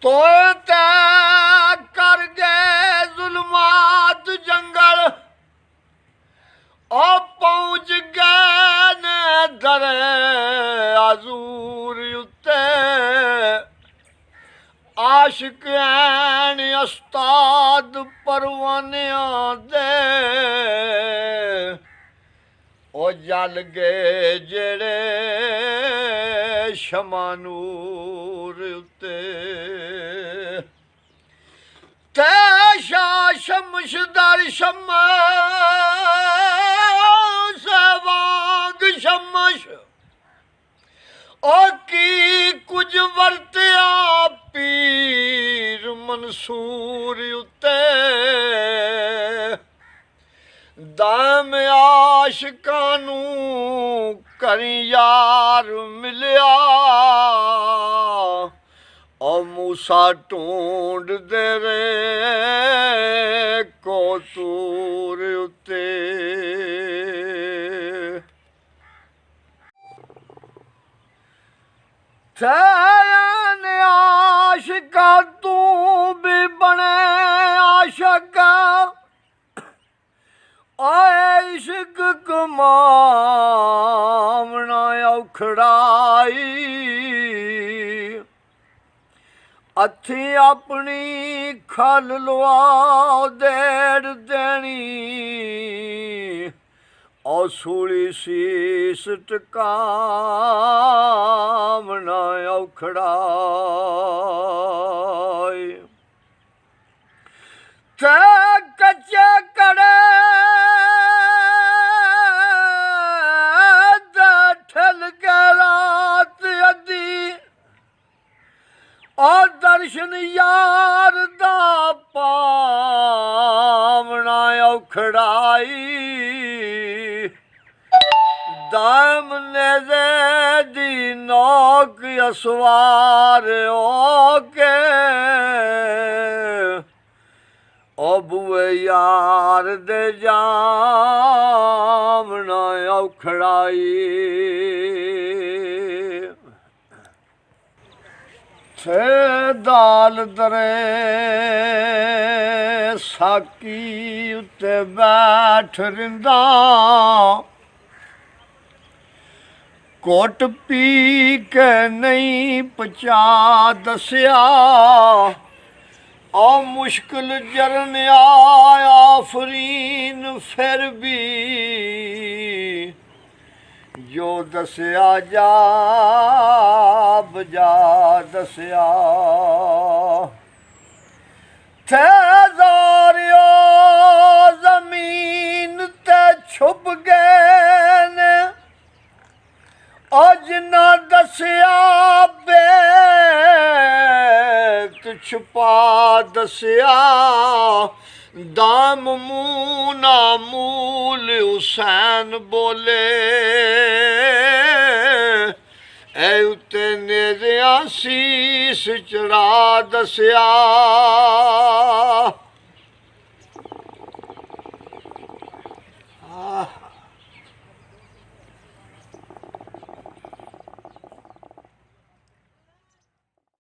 ਤੋਏ ਤੈ ਕਰ ਗਏ ਜ਼ੁਲਮਾਤ ਜੰਗਲ ਉਹ ਪਹੁੰਚ ਗਏ ਨੇ ਦਰੇ ਆਜ਼ੂਰ ਉੱਤੇ ਆਸ਼ਿਕ ਐਨ ਉਸਤਾਦ ਪਰਵਾਨਿਆਂ ਦੇ ਉਹ ਜਲ ਗਏ ਜਿਹੜੇ ਸ਼ਮਾ ਨੂਰ ਉੱਤੇ ਤੇ ਸ਼ਾਹ ਸ਼ਮਸ਼ਦਰ ਸ਼ਮਸ ਵਾਂਗ ਸ਼ਮਸ਼ ਉਹ ਕੀ ਕੁਝ ਵਰਤਿਆ ਪੀਰ ਮਨਸੂਰ ਉੱਤੇ ਦਾਮ ਆਸ਼ਿਕਾਂ ਨੂੰ ਕਰੀ ਯਾਰ ਮਿਲਿਆ ਉਹ ਮੂਸਾ ਢੂੰਡਦੇ ਰਹੇ ਕੋਤੂਰ ਉੱਤੇ ਤੈਨ ਆਸ਼ਿਕਾ ਤੂੰ ਵੀ ਬਣੇ ਆਸ਼ਕ ਆਏ ਇਸ਼ਕ ਕਮਾਵਣਾ ਔਖੜਾਈ ਅੱਥੀ ਆਪਣੀ ਖਲ ਲਵਾ ਦੇੜ ਦੇਣੀ ਔ ਸੂਲੀ ਸੀਸ ਟਿਕਾਵਣਾ ਔਖੜਾਈ ਤੇ ਕੱਚੇ ਕੜੇ ਠਲ ਕੇ ਰਾਤ ਅੱਧੀ ਔਰ ਦਰਸ਼ਨ ਯਾਰ ਦਾ ਪਾਵਣਾ ਔਖੜਾਈ ਦਾਮ ਨੇਜ਼ੇ ਦੀ ਨੋਕ ਅਸਵਾਰ ਹੋ ਕੇ ਉਹ ਬੂਏ ਯਾਰ ਦੇ ਜਾਮਣਾ ਔਖੜਾਈ ਥੇ ਦਾਲ ਦਰੇ ਸਾਕੀ ਉੱਤੇ ਬੈਠ ਰਿੰਦਾ ਕੋਟ ਪੀ ਕੇ ਨਹੀਂ ਪਚਾ ਦੱਸਿਆ ਆ ਮੁਸ਼ਕਿਲ ਜਰਨ ਆਇਆ ਫਰੀਨ ਫਿਰ ਵੀ ਜੋ ਦੱਸਿਆ ਜਾ ਬਜਾ ਦੱਸਿਆ ਥੇ ਜ਼ਾਰਿਓ ਜ਼ਮੀਨ ਤੇ ਛੁਪ ਗਏ ਨੇ ਅੱਜ ਨਾ ਦੱਸਿਆ ਬੇਤ ਛੁਪਾ ਦੱਸਿਆ ਦਾਮ ਮੂੰਹ ਨਾ ਮੂਲ ਹੁਸੈਨ ਬੋਲੇ ਐ ਉੱਤੇ ਨੇਜ਼ਿਆਂ ਸੀਸ ਚੜਾ ਦੱਸਿਆ